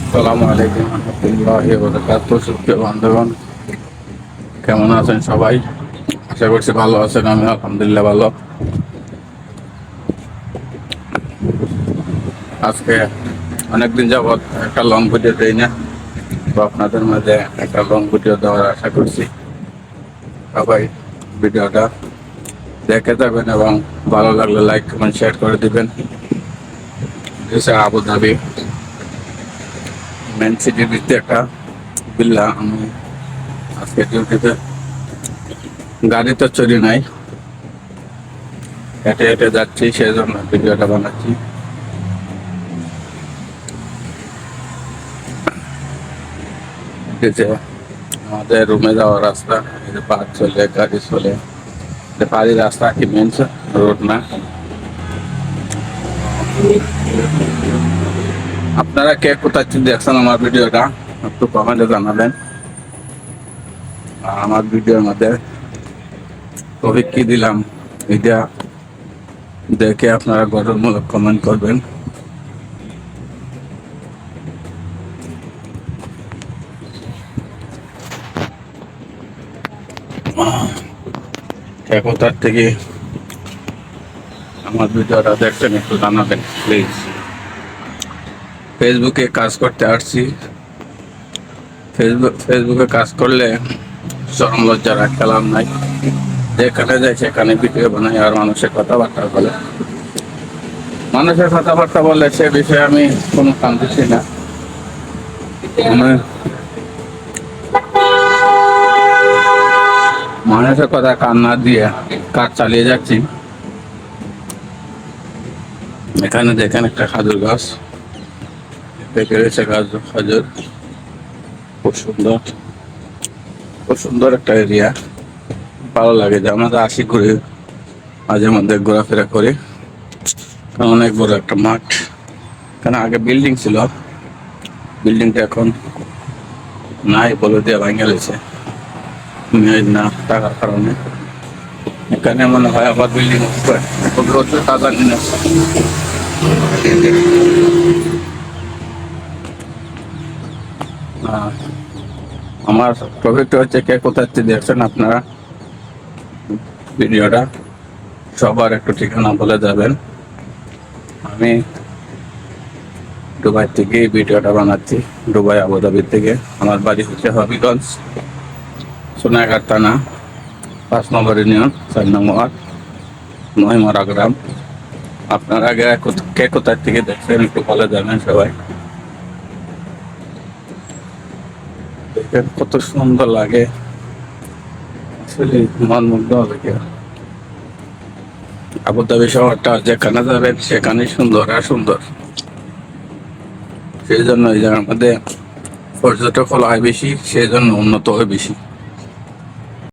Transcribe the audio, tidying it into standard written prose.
আসসালামু আলাইকুম রহমতুল্লাহি ওয়া বারাকাতুহু। সুপ্রিয় বান্ধবগণ, কেমন আছেন সবাই? আশা করছি ভালো আছেন। আমি আলহামদুলিল্লাহ ভালো। আজকে অনেকদিন যাবৎ একটা লং ভিডিও দেই না, তো আপনাদের মাঝে একটা লং ভিডিও দেওয়ার আশা করছি। সবাই ভিডিওটা দেখে যাবেন এবং ভালো লাগলে লাইক কমেন্ট শেয়ার করে দিবেন। আবুধাবি মেন সিটির ভিত্তি একটা বিল্লা। আমি আজকে ডিউটিতে গাড়িতে চড়ি নাই, হেঁটে হেঁটে যাচ্ছি, সেই জন্য ভিডিওটা বানাচ্ছি। আমাদের রুমে যাওয়ার রাস্তা, বাস চলে, গাড়ি চলে, পাহাড়ি রাস্তা, কি মেন রোড না। আপনারা কে কোথায় দেখছেন আমার ভিডিওটা একটু কমেন্টে জানাবেন। আমার ভিডিওর মধ্যে টপিক কি দিলাম এটা দেখে আপনারা গঠনমূলক কমেন্ট করবেন। কে কোথার থেকে আমার ভিডিওটা দেখছেন একটু জানাবেন প্লিজ। ফেসবুকে কাজ করতে আসছি। ফেসবুকে কাজ করলে চরম লজ্জা রাখলাম নাই। যেখানে যাই সেখানে ভিডিও বানাই আর মানুষের কথাবার্তা বলে, সে বিষয়ে আমি কোনো কাম দিচ্ছি না। মানুষের কথা কান না দিয়ে কাজ চালিয়ে যাচ্ছি। এখানে দেখেন একটা খাজুর গাছ পেকে রয়েছে, খাজুর খুব সুন্দর, খুব সুন্দর একটা এরিয়া। ভালো লাগে যে আমরা আসি, ঘুরে মাঝে মধ্যে ঘোরাফেরা করি। অনেক বড় একটা মাঠ, কারণ আগে বিল্ডিং ছিল, বিল্ডিংটা এখন নাই, বলে দিয়ে ভাঙে গেছে না টাকার কারণে। এখানে মনে হয় আবার বিল্ডিং তাজা জিনিস। আমার টপিকটা হচ্ছে কে কোথায় দেখছেন আপনারা ভিডিওটা, সবার একটু ঠিকানা বলে যাবেন। আমি দুবাই থেকে ভিডিওটা বানাচ্ছি, দুবাই আবুধাবি থেকে। আমার বাড়ি হচ্ছে হবিগঞ্জ, সোনাঘাট থানা, 5 নম্বর ইউনিয়ন, 4 নম্বর ওয়ার্ড, 9 গ্রাম। আপনারা আগে কে কোথায় থেকে দেখছেন একটু বলে যাবেন সবাই। দেখেন কত সুন্দর লাগে, আসলে মন মুগ্ধ হবে কেউ। আবুধাবি শহরটা যেখানে যাবেন সেখানে সুন্দর আর সুন্দর। সেই জন্য এই জায়গার মধ্যে পর্যটক হয় বেশি, সেই জন্য উন্নত হয় বেশি।